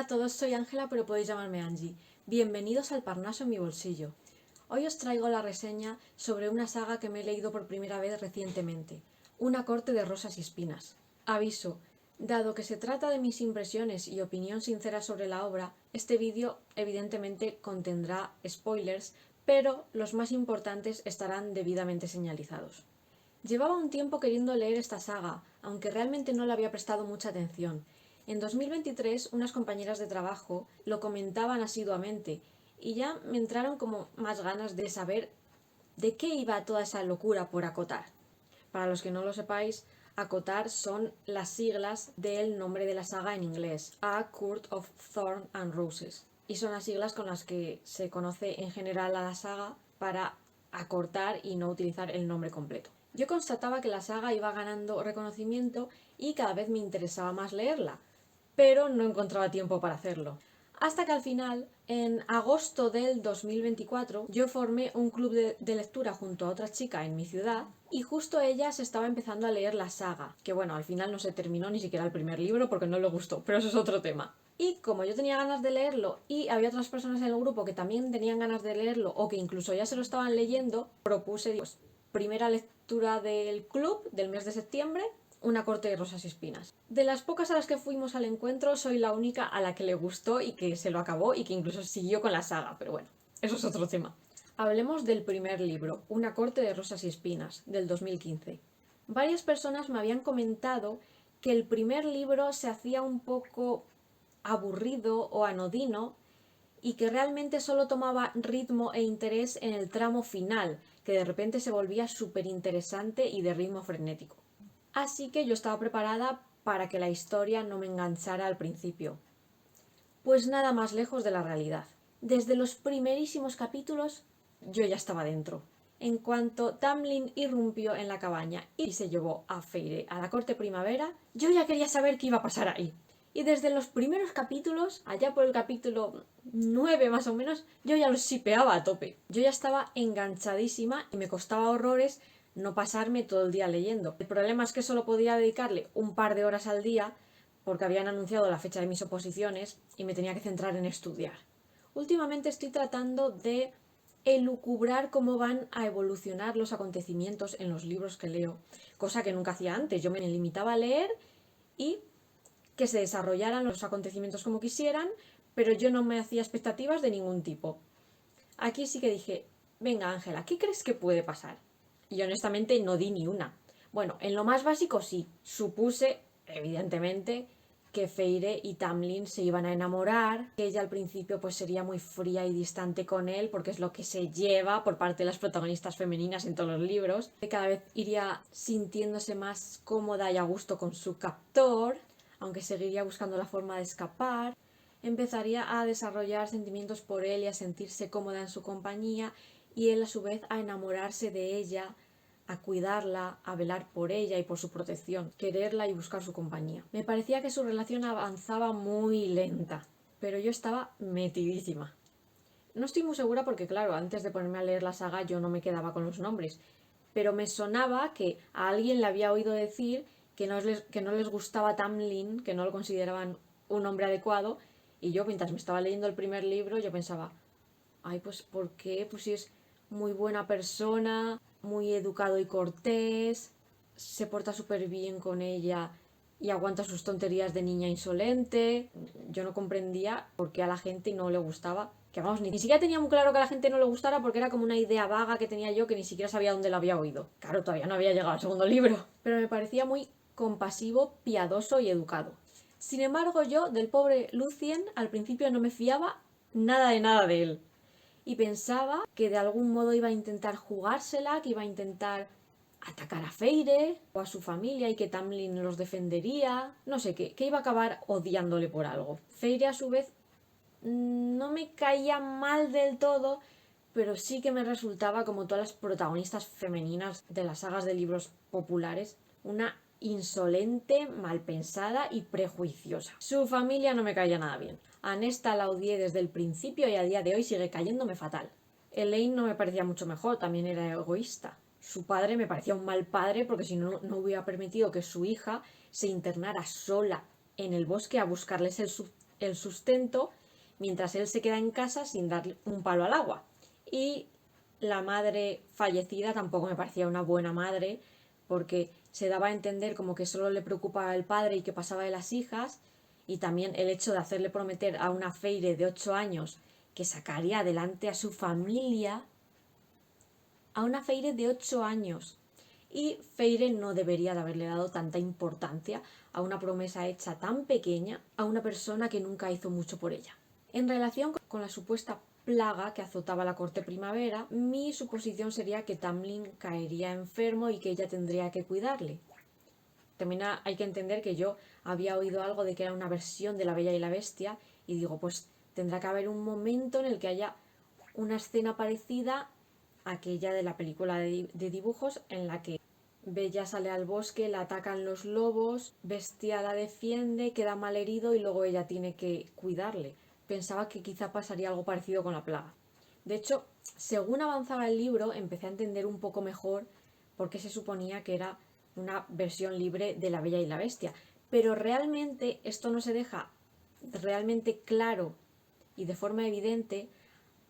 Hola a todos, soy Ángela, pero podéis llamarme Angie. Bienvenidos al Parnaso en mi bolsillo. Hoy os traigo la reseña sobre una saga que me he leído por primera vez recientemente, Una corte de rosas y espinas. Aviso, dado que se trata de mis impresiones y opinión sincera sobre la obra, este vídeo evidentemente contendrá spoilers, pero los más importantes estarán debidamente señalizados. Llevaba un tiempo queriendo leer esta saga, aunque realmente no le había prestado mucha atención. En 2023 unas compañeras de trabajo lo comentaban asiduamente y ya me entraron como más ganas de saber de qué iba toda esa locura por acotar. Para los que no lo sepáis, acotar son las siglas del nombre de la saga en inglés, A Court of Thorn and Roses, y son las siglas con las que se conoce en general a la saga para acortar y no utilizar el nombre completo. Yo constataba que la saga iba ganando reconocimiento y cada vez me interesaba más leerla, pero no encontraba tiempo para hacerlo. Hasta que al final, en agosto del 2024, yo formé un club de lectura junto a otra chica en mi ciudad y justo ella se estaba empezando a leer la saga, que bueno, al final no se terminó ni siquiera el primer libro porque no le gustó, pero eso es otro tema. Y como yo tenía ganas de leerlo y había otras personas en el grupo que también tenían ganas de leerlo o que incluso ya se lo estaban leyendo, propuse, pues, primera lectura del club del mes de septiembre, Una corte de rosas y espinas. De las pocas a las que fuimos al encuentro, soy la única a la que le gustó y que se lo acabó y que incluso siguió con la saga, pero bueno, eso es otro tema. Hablemos del primer libro, Una corte de rosas y espinas, del 2015. Varias personas me habían comentado que el primer libro se hacía un poco aburrido o anodino y que realmente solo tomaba ritmo e interés en el tramo final, que de repente se volvía súper interesante y de ritmo frenético. Así que yo estaba preparada para que la historia no me enganchara al principio. Pues nada más lejos de la realidad. Desde los primerísimos capítulos yo ya estaba dentro. En cuanto Tamlin irrumpió en la cabaña y se llevó a Feyre a la corte primavera, yo ya quería saber qué iba a pasar ahí. Y desde los primeros capítulos, allá por el capítulo 9 más o menos, yo ya los shipeaba a tope. Yo ya estaba enganchadísima y me costaba horrores no pasarme todo el día leyendo. El problema es que solo podía dedicarle un par de horas al día porque habían anunciado la fecha de mis oposiciones y me tenía que centrar en estudiar. Últimamente estoy tratando de elucubrar cómo van a evolucionar los acontecimientos en los libros que leo, cosa que nunca hacía antes. Yo me limitaba a leer y que se desarrollaran los acontecimientos como quisieran, pero yo no me hacía expectativas de ningún tipo. Aquí sí que dije, venga Ángela, ¿qué crees que puede pasar? Y honestamente no di ni una. Bueno, en lo más básico sí, supuse, evidentemente, que Feyre y Tamlin se iban a enamorar, que ella al principio pues sería muy fría y distante con él, porque es lo que se lleva por parte de las protagonistas femeninas en todos los libros, que cada vez iría sintiéndose más cómoda y a gusto con su captor, aunque seguiría buscando la forma de escapar, empezaría a desarrollar sentimientos por él y a sentirse cómoda en su compañía y él a su vez a enamorarse de ella, a cuidarla, a velar por ella y por su protección, quererla y buscar su compañía. Me parecía que su relación avanzaba muy lenta, pero yo estaba metidísima. No estoy muy segura porque, claro, antes de ponerme a leer la saga yo no me quedaba con los nombres, pero me sonaba que a alguien le había oído decir que no les gustaba Tamlin, que no lo consideraban un hombre adecuado, y yo mientras me estaba leyendo el primer libro yo pensaba, ay, pues ¿por qué? Pues si es muy buena persona, muy educado y cortés, se porta súper bien con ella y aguanta sus tonterías de niña insolente. Yo no comprendía por qué a la gente no le gustaba. Que vamos, ni siquiera tenía muy claro que a la gente no le gustara porque era como una idea vaga que tenía yo que ni siquiera sabía dónde la había oído. Claro, todavía no había llegado al segundo libro. Pero me parecía muy compasivo, piadoso y educado. Sin embargo, yo, del pobre Lucien, al principio no me fiaba nada de él. Y pensaba que de algún modo iba a intentar jugársela, que iba a intentar atacar a Feyre o a su familia y que Tamlin los defendería. No sé, que iba a acabar odiándole por algo. Feyre a su vez no me caía mal del todo, pero sí que me resultaba, como todas las protagonistas femeninas de las sagas de libros populares, una insolente, malpensada y prejuiciosa. Su familia no me caía nada bien. A Nesta la odié desde el principio y a día de hoy sigue cayéndome fatal. Elaine no me parecía mucho mejor, también era egoísta. Su padre me parecía un mal padre porque si no, no hubiera permitido que su hija se internara sola en el bosque a buscarles el sustento mientras él se queda en casa sin darle un palo al agua. Y la madre fallecida tampoco me parecía una buena madre, porque se daba a entender como que solo le preocupaba el padre y que pasaba de las hijas, y también el hecho de hacerle prometer a una Feire de 8 años que sacaría adelante a su familia, a una Feire de 8 años. Y Feire no debería de haberle dado tanta importancia a una promesa hecha tan pequeña a una persona que nunca hizo mucho por ella. En relación con la supuesta plaga que azotaba la corte primavera, mi suposición sería que Tamlin caería enfermo y que ella tendría que cuidarle. También hay que entender que yo había oído algo de que era una versión de La Bella y la Bestia, y digo, pues tendrá que haber un momento en el que haya una escena parecida a aquella de la película de dibujos en la que Bella sale al bosque, la atacan los lobos, Bestia la defiende, queda mal herido y luego ella tiene que cuidarle. Pensaba que quizá pasaría algo parecido con la plaga. De hecho, según avanzaba el libro, empecé a entender un poco mejor por qué se suponía que era una versión libre de La Bella y la Bestia. Pero realmente esto no se deja realmente claro y de forma evidente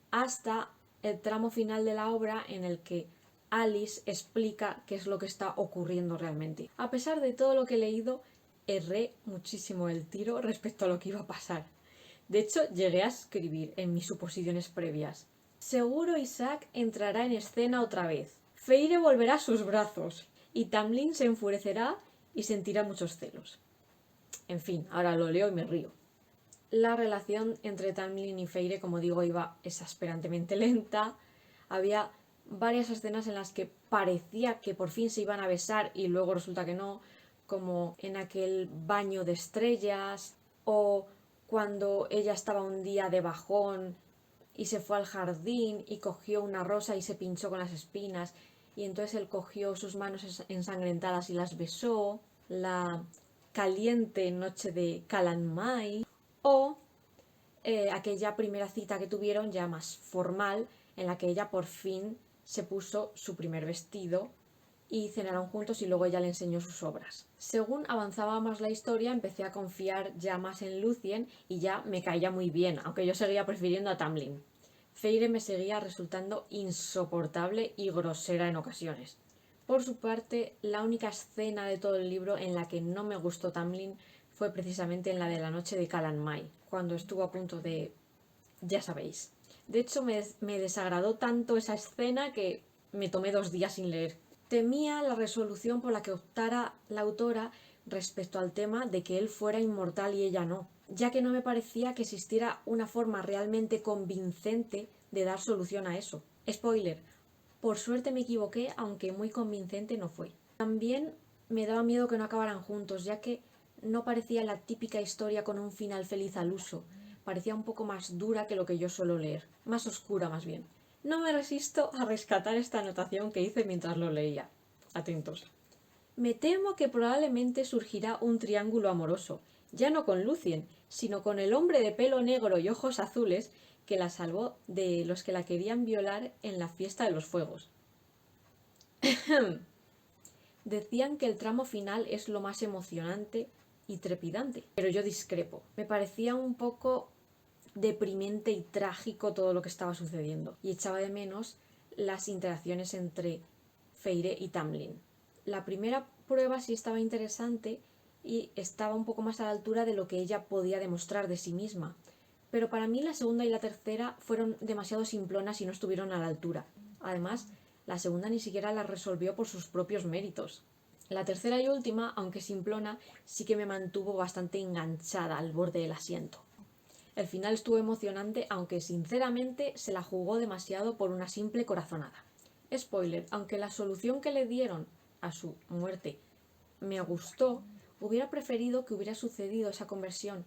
hasta el tramo final de la obra en el que Alice explica qué es lo que está ocurriendo realmente. A pesar de todo lo que he leído, erré muchísimo el tiro respecto a lo que iba a pasar. De hecho, llegué a escribir en mis suposiciones previas: seguro Isaac entrará en escena otra vez. Feire volverá a sus brazos y Tamlin se enfurecerá y sentirá muchos celos. En fin, ahora lo leo y me río. La relación entre Tamlin y Feire, como digo, iba exasperantemente lenta. Había varias escenas en las que parecía que por fin se iban a besar y luego resulta que no, como en aquel baño de estrellas, o cuando ella estaba un día de bajón y se fue al jardín y cogió una rosa y se pinchó con las espinas, y entonces él cogió sus manos ensangrentadas y las besó. La caliente noche de Calanmai, o aquella primera cita que tuvieron ya más formal, en la que ella por fin se puso su primer vestido y cenaron juntos y luego ella le enseñó sus obras. Según avanzaba más la historia, empecé a confiar ya más en Lucien y ya me caía muy bien, aunque yo seguía prefiriendo a Tamlin. Feire me seguía resultando insoportable y grosera en ocasiones. Por su parte, la única escena de todo el libro en la que no me gustó Tamlin fue precisamente en la de la noche de Calanmai, cuando estuvo a punto de... ya sabéis. De hecho, me desagradó tanto esa escena que me tomé 2 días sin leer. Temía la resolución por la que optara la autora respecto al tema de que él fuera inmortal y ella no, ya que no me parecía que existiera una forma realmente convincente de dar solución a eso. Spoiler, por suerte me equivoqué, aunque muy convincente no fue. También me daba miedo que no acabaran juntos, ya que no parecía la típica historia con un final feliz al uso. Parecía un poco más dura que lo que yo suelo leer, más oscura más bien. No me resisto a rescatar esta anotación que hice mientras lo leía. Atentos. Me temo que probablemente surgirá un triángulo amoroso, ya no con Lucien, sino con el hombre de pelo negro y ojos azules que la salvó de los que la querían violar en la fiesta de los fuegos. Decían que el tramo final es lo más emocionante y trepidante, pero yo discrepo. Me parecía un poco deprimente y trágico todo lo que estaba sucediendo, y echaba de menos las interacciones entre Feire y Tamlin. La primera prueba sí estaba interesante y estaba un poco más a la altura de lo que ella podía demostrar de sí misma, pero para mí la segunda y la tercera fueron demasiado simplonas y no estuvieron a la altura. Además, la segunda ni siquiera la resolvió por sus propios méritos. La tercera y última, aunque simplona, sí que me mantuvo bastante enganchada al borde del asiento. El final estuvo emocionante, aunque sinceramente se la jugó demasiado por una simple corazonada. Spoiler, aunque la solución que le dieron a su muerte me gustó, hubiera preferido que hubiera sucedido esa conversión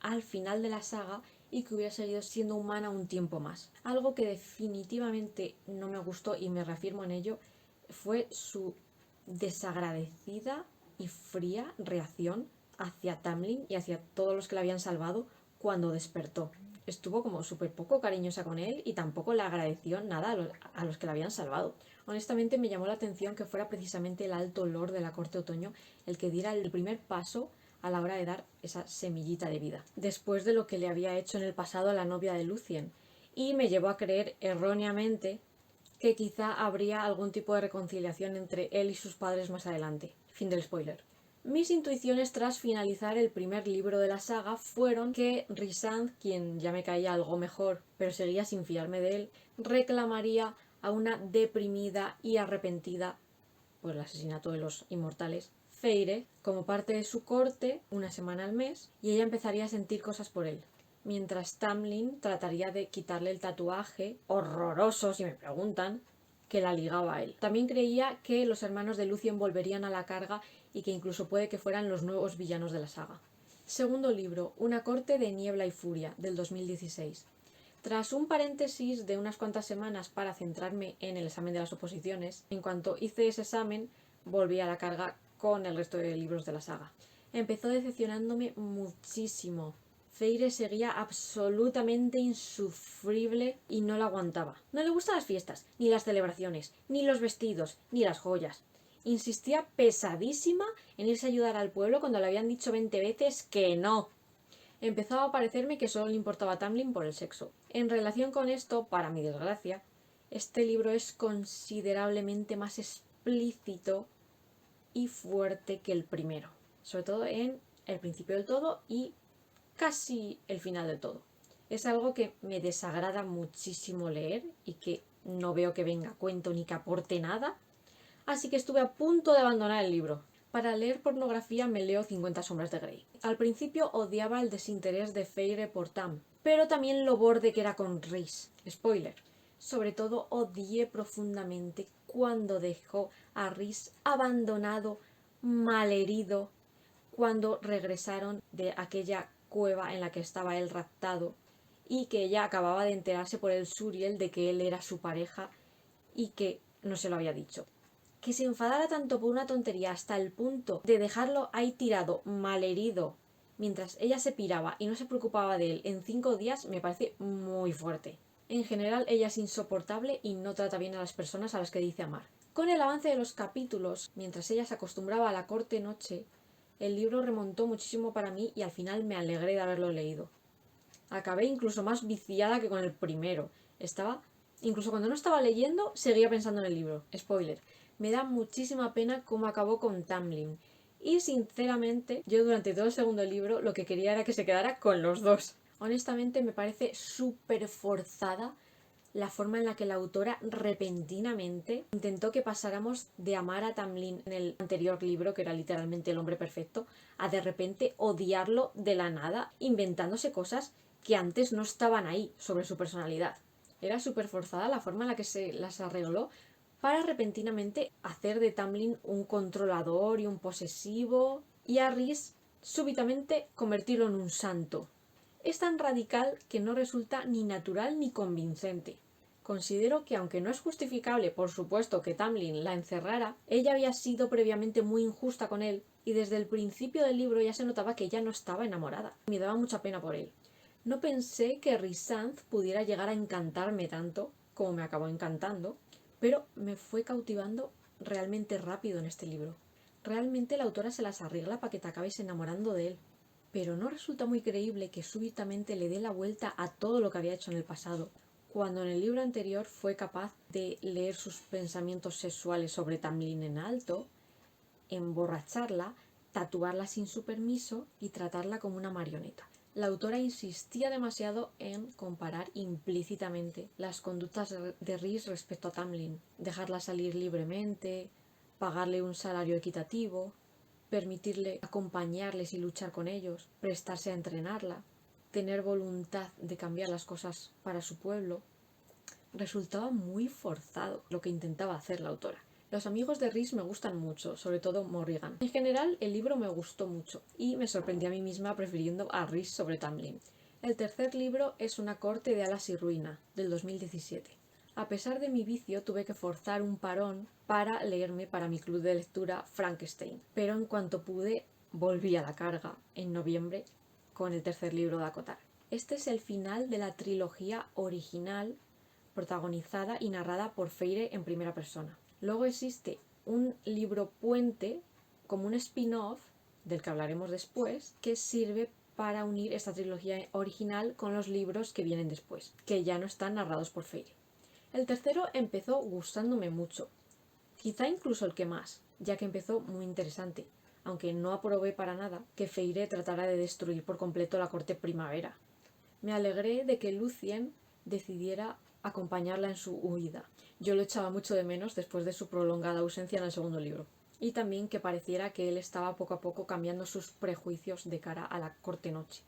al final de la saga y que hubiera seguido siendo humana un tiempo más. Algo que definitivamente no me gustó, y me reafirmo en ello, fue su desagradecida y fría reacción hacia Tamlin y hacia todos los que la habían salvado cuando despertó. Estuvo como súper poco cariñosa con él y tampoco le agradeció nada a los que la habían salvado. Honestamente me llamó la atención que fuera precisamente el alto lord de la corte otoño el que diera el primer paso a la hora de dar esa semillita de vida, después de lo que le había hecho en el pasado a la novia de Lucien, y me llevó a creer erróneamente que quizá habría algún tipo de reconciliación entre él y sus padres más adelante. Fin del spoiler. Mis intuiciones tras finalizar el primer libro de la saga fueron que Rhysand, quien ya me caía algo mejor, pero seguía sin fiarme de él, reclamaría a una deprimida y arrepentida por el asesinato de los inmortales Feyre como parte de su corte una semana al mes, y ella empezaría a sentir cosas por él, mientras Tamlin trataría de quitarle el tatuaje, horroroso si me preguntan, que la ligaba a él. También creía que los hermanos de Lucien volverían a la carga y que incluso puede que fueran los nuevos villanos de la saga. Segundo libro, Una corte de niebla y furia, del 2016. Tras un paréntesis de unas cuantas semanas para centrarme en el examen de las oposiciones, en cuanto hice ese examen, volví a la carga con el resto de libros de la saga. Empezó decepcionándome muchísimo. Feyre seguía absolutamente insufrible y no la aguantaba. No le gustan las fiestas, ni las celebraciones, ni los vestidos, ni las joyas. Insistía pesadísima en irse a ayudar al pueblo cuando le habían dicho 20 veces que no. Empezaba a parecerme que solo le importaba a Tamlin por el sexo. En relación con esto, para mi desgracia, este libro es considerablemente más explícito y fuerte que el primero, sobre todo en el principio del todo y casi el final del todo. Es algo que me desagrada muchísimo leer y que no veo que venga a cuento ni que aporte nada, así que estuve a punto de abandonar el libro. Para leer pornografía me leo 50 sombras de Grey. Al principio odiaba el desinterés de Feyre por Tam, pero también lo borde que era con Rhys. Spoiler. Sobre todo odié profundamente cuando dejó a Rhys abandonado, malherido, cuando regresaron de aquella cueva en la que estaba él raptado y que ella acababa de enterarse por el Suriel de que él era su pareja y que no se lo había dicho. Que se enfadara tanto por una tontería hasta el punto de dejarlo ahí tirado, malherido, mientras ella se piraba y no se preocupaba de él en 5 días, me parece muy fuerte. En general, ella es insoportable y no trata bien a las personas a las que dice amar. Con el avance de los capítulos, mientras ella se acostumbraba a la corte noche, el libro remontó muchísimo para mí y al final me alegré de haberlo leído. Acabé incluso más viciada que con el primero. Incluso cuando no estaba leyendo, seguía pensando en el libro. Spoiler. Me da muchísima pena cómo acabó con Tamlin. Y sinceramente, yo durante todo el segundo libro lo que quería era que se quedara con los dos. Honestamente me parece súper forzada la forma en la que la autora repentinamente intentó que pasáramos de amar a Tamlin en el anterior libro, que era literalmente el hombre perfecto, a de repente odiarlo de la nada, inventándose cosas que antes no estaban ahí sobre su personalidad. Era súper forzada la forma en la que se las arregló para repentinamente hacer de Tamlin un controlador y un posesivo, y a Rhys súbitamente convertirlo en un santo. Es tan radical que no resulta ni natural ni convincente. Considero que, aunque no es justificable, por supuesto, que Tamlin la encerrara, ella había sido previamente muy injusta con él y desde el principio del libro ya se notaba que ella no estaba enamorada. Me daba mucha pena por él. No pensé que Rhysand pudiera llegar a encantarme tanto como me acabó encantando, pero me fue cautivando realmente rápido en este libro. Realmente la autora se las arregla para que te acabes enamorando de él. Pero no resulta muy creíble que súbitamente le dé la vuelta a todo lo que había hecho en el pasado, cuando en el libro anterior fue capaz de leer sus pensamientos sexuales sobre Tamlin en alto, emborracharla, tatuarla sin su permiso y tratarla como una marioneta. La autora insistía demasiado en comparar implícitamente las conductas de Rhys respecto a Tamlin, dejarla salir libremente, pagarle un salario equitativo, permitirle acompañarles y luchar con ellos, prestarse a entrenarla, tener voluntad de cambiar las cosas para su pueblo. Resultaba muy forzado lo que intentaba hacer la autora. Los amigos de Rhys me gustan mucho, sobre todo Morrigan. En general, el libro me gustó mucho y me sorprendí a mí misma prefiriendo a Rhys sobre Tamlin. El tercer libro es Una corte de alas y ruina, del 2017. A pesar de mi vicio, tuve que forzar un parón para leerme para mi club de lectura Frankenstein, pero en cuanto pude, volví a la carga en noviembre con el tercer libro de ACOTAR. Este es el final de la trilogía original protagonizada y narrada por Feyre en primera persona. Luego existe un libro puente, como un spin-off, del que hablaremos después, que sirve para unir esta trilogía original con los libros que vienen después, que ya no están narrados por Feire. El tercero empezó gustándome mucho, quizá incluso el que más, ya que empezó muy interesante, aunque no aprobé para nada que Feire tratara de destruir por completo la corte primavera. Me alegré de que Lucien decidiera acompañarla en su huida. Yo lo echaba mucho de menos después de su prolongada ausencia en el segundo libro. Y también que pareciera que él estaba poco a poco cambiando sus prejuicios de cara a la corte noche.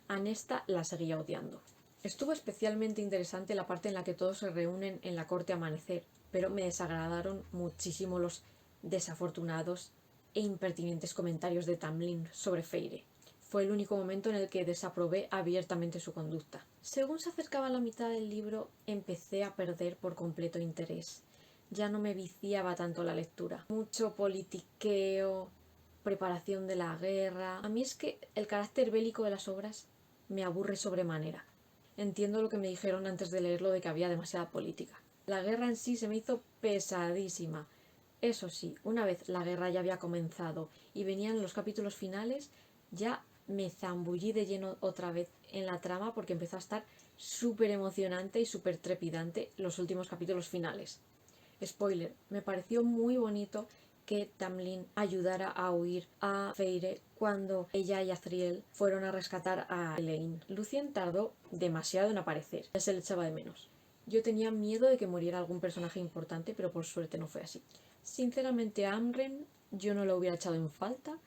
A Nesta la seguía odiando. Estuvo especialmente interesante la parte en la que todos se reúnen en la corte amanecer, pero me desagradaron muchísimo los desafortunados e impertinentes comentarios de Tamlin sobre Feire. Fue el único momento en el que desaprobé abiertamente su conducta. Según se acercaba la mitad del libro, empecé a perder por completo interés. Ya no me viciaba tanto la lectura. Mucho politiqueo, preparación de la guerra. A mí es que el carácter bélico de las obras me aburre sobremanera. Entiendo lo que me dijeron antes de leerlo de que había demasiada política. La guerra en sí se me hizo pesadísima. Eso sí, una vez la guerra ya había comenzado y venían los capítulos finales, ya me zambullí de lleno otra vez en la trama porque empezó a estar súper emocionante y súper trepidante los últimos capítulos finales. Spoiler, me pareció muy bonito que Tamlin ayudara a huir a Feire cuando ella y Azriel fueron a rescatar a Elaine. Lucien tardó demasiado en aparecer, ya se le echaba de menos. Yo tenía miedo de que muriera algún personaje importante, pero por suerte no fue así. Sinceramente a Amren yo no lo hubiera echado en falta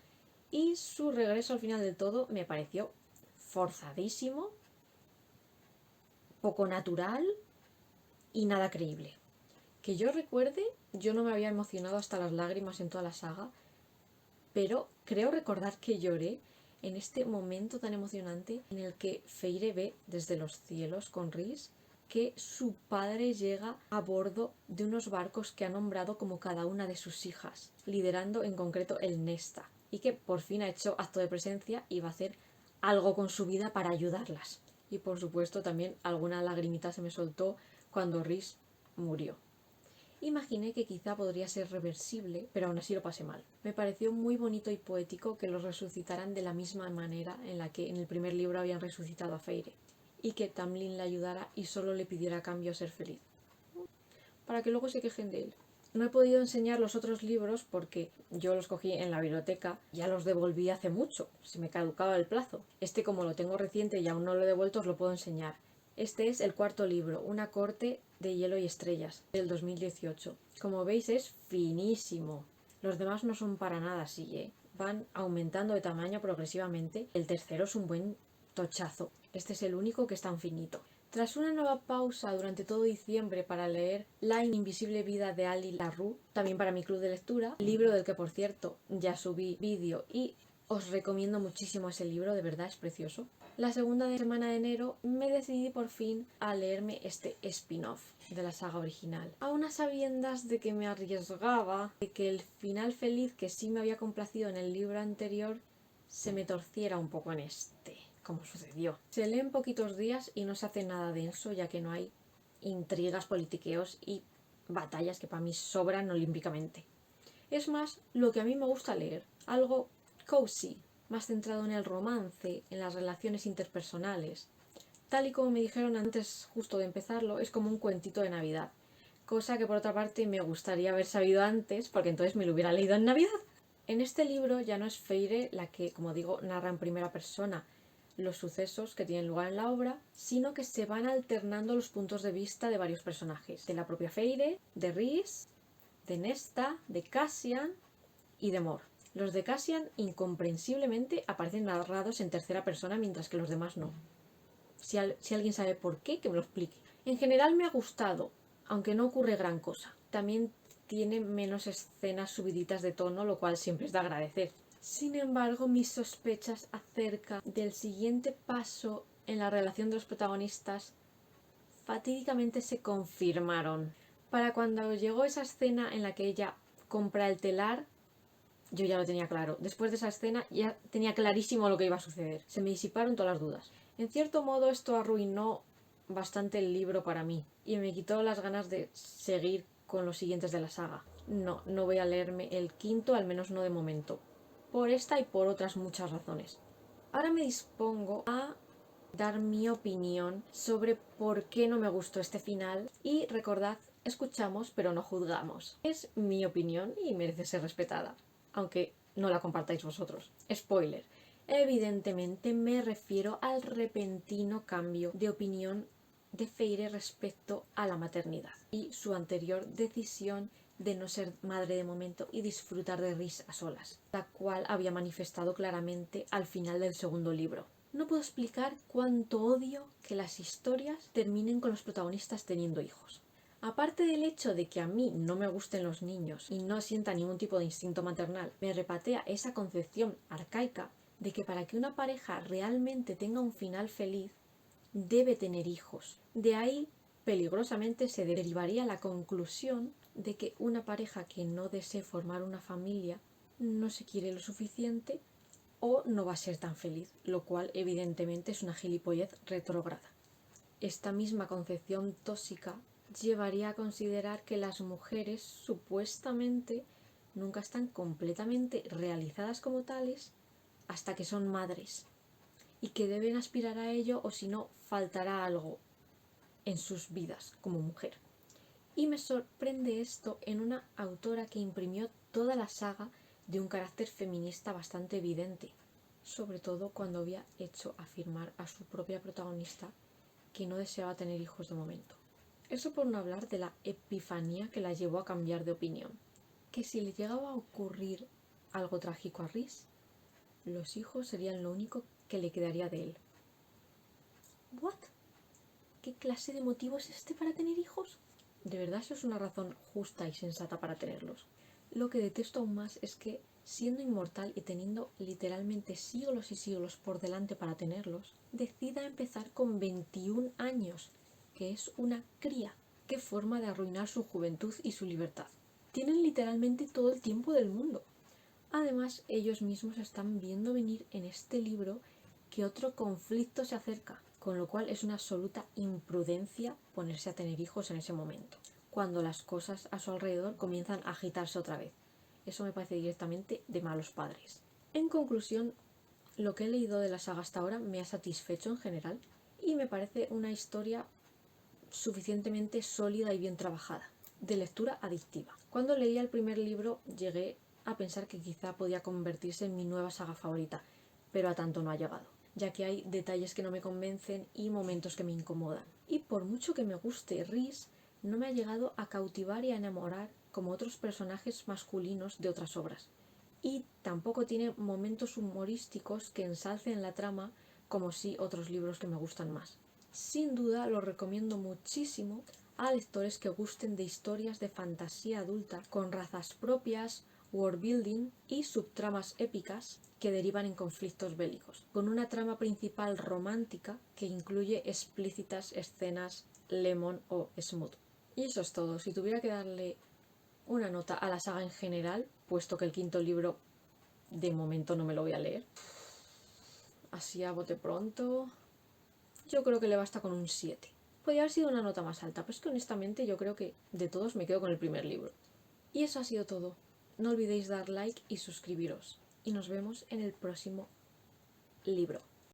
y su regreso al final del todo me pareció forzadísimo, poco natural y nada creíble. Que yo recuerde, yo no me había emocionado hasta las lágrimas en toda la saga, pero creo recordar que lloré en este momento tan emocionante en el que Feire ve desde los cielos con Rhys que su padre llega a bordo de unos barcos que ha nombrado como cada una de sus hijas, liderando en concreto el Nesta, y que por fin ha hecho acto de presencia y va a hacer algo con su vida para ayudarlas. Y por supuesto también alguna lagrimita se me soltó cuando Rhys murió. Imaginé que quizá podría ser reversible, pero aún así lo pasé mal. Me pareció muy bonito y poético que los resucitaran de la misma manera en la que en el primer libro habían resucitado a Feire, y que Tamlin la ayudara y solo le pidiera a cambio ser feliz. Para que luego se quejen de él. No he podido enseñar los otros libros porque yo los cogí en la biblioteca, ya los devolví hace mucho, se me caducaba el plazo. Este, como lo tengo reciente y aún no lo he devuelto, os lo puedo enseñar. Este es el cuarto libro, Una corte de hielo y estrellas, del 2018. Como veis es finísimo. Los demás no son para nada así, ¿eh? Van aumentando de tamaño progresivamente. El tercero es un buen tochazo. Este es el único que es tan finito. Tras una nueva pausa durante todo diciembre para leer La invisible vida de Ali LaRue, también para mi club de lectura, libro del que por cierto ya subí vídeo y os recomiendo muchísimo ese libro, de verdad es precioso. La segunda semana de enero me decidí por fin a leerme este spin-off de la saga original, a unas sabiendas de que me arriesgaba de que el final feliz que sí me había complacido en el libro anterior se me torciera un poco en este, como sucedió. Se lee en poquitos días y no se hace nada denso, ya que no hay intrigas, politiqueos y batallas que para mí sobran olímpicamente. Es más lo que a mí me gusta leer, algo cozy, más centrado en el romance, en las relaciones interpersonales. Tal y como me dijeron antes justo de empezarlo, es como un cuentito de Navidad, cosa que por otra parte me gustaría haber sabido antes, porque entonces me lo hubiera leído en Navidad. En este libro ya no es Feire la que, como digo, narra en primera persona los sucesos que tienen lugar en la obra, sino que se van alternando los puntos de vista de varios personajes, de la propia Feire, de Rhys, de Nesta, de Cassian y de Mor. Los de Cassian, incomprensiblemente, aparecen narrados en tercera persona, mientras que los demás no. Si alguien sabe por qué, que me lo explique. En general me ha gustado, aunque no ocurre gran cosa. También tiene menos escenas subiditas de tono, lo cual siempre es de agradecer. Sin embargo, mis sospechas acerca del siguiente paso en la relación de los protagonistas fatídicamente se confirmaron. Para cuando llegó esa escena en la que ella compra el telar, yo ya lo tenía claro. Después de esa escena ya tenía clarísimo lo que iba a suceder. Se me disiparon todas las dudas. En cierto modo esto arruinó bastante el libro para mí y me quitó las ganas de seguir con los siguientes de la saga. No voy a leerme el quinto, al menos no de momento, por esta y por otras muchas razones. Ahora me dispongo a dar mi opinión sobre por qué no me gustó este final y recordad, escuchamos pero no juzgamos. Es mi opinión y merece ser respetada, aunque no la compartáis vosotros. Spoiler. Evidentemente me refiero al repentino cambio de opinión de Feire respecto a la maternidad y su anterior decisión de no ser madre de momento y disfrutar de Rhys a solas, la cual había manifestado claramente al final del segundo libro. No puedo explicar cuánto odio que las historias terminen con los protagonistas teniendo hijos. Aparte del hecho de que a mí no me gusten los niños y no sienta ningún tipo de instinto maternal, me repatea esa concepción arcaica de que para que una pareja realmente tenga un final feliz, debe tener hijos. De ahí, peligrosamente, se derivaría la conclusión de que una pareja que no desee formar una familia no se quiere lo suficiente o no va a ser tan feliz, lo cual evidentemente es una gilipollez retrógrada. Esta misma concepción tóxica llevaría a considerar que las mujeres supuestamente nunca están completamente realizadas como tales hasta que son madres y que deben aspirar a ello o si no faltará algo en sus vidas como mujer. Y me sorprende esto en una autora que imprimió toda la saga de un carácter feminista bastante evidente, sobre todo cuando había hecho afirmar a su propia protagonista que no deseaba tener hijos de momento. Eso por no hablar de la epifanía que la llevó a cambiar de opinión, que si le llegaba a ocurrir algo trágico a Rhys, los hijos serían lo único que le quedaría de él. ¿What? ¿Qué clase de motivo es este para tener hijos? ¿De verdad eso es una razón justa y sensata para tenerlos? Lo que detesto aún más es que, siendo inmortal y teniendo literalmente siglos y siglos por delante para tenerlos, decida empezar con 21 años, que es una cría. ¡Qué forma de arruinar su juventud y su libertad! Tienen literalmente todo el tiempo del mundo. Además, ellos mismos están viendo venir en este libro que otro conflicto se acerca, con lo cual es una absoluta imprudencia ponerse a tener hijos en ese momento, cuando las cosas a su alrededor comienzan a agitarse otra vez. Eso me parece directamente de malos padres. En conclusión, lo que he leído de la saga hasta ahora me ha satisfecho en general y me parece una historia suficientemente sólida y bien trabajada, de lectura adictiva. Cuando leía el primer libro llegué a pensar que quizá podía convertirse en mi nueva saga favorita, pero a tanto no ha llegado, ya que hay detalles que no me convencen y momentos que me incomodan. Y por mucho que me guste Rhys, no me ha llegado a cautivar y a enamorar como otros personajes masculinos de otras obras. Y tampoco tiene momentos humorísticos que ensalcen la trama como sí otros libros que me gustan más. Sin duda lo recomiendo muchísimo a lectores que gusten de historias de fantasía adulta con razas propias, worldbuilding y subtramas épicas que derivan en conflictos bélicos, con una trama principal romántica que incluye explícitas escenas lemon o smooth. Y eso es todo. Si tuviera que darle una nota a la saga en general, puesto que el quinto libro de momento no me lo voy a leer, así a bote pronto, yo creo que le basta con un 7. Podría haber sido una nota más alta, pero es que honestamente yo creo que de todos me quedo con el primer libro. Y eso ha sido todo. No olvidéis dar like y suscribiros. Y nos vemos en el próximo libro.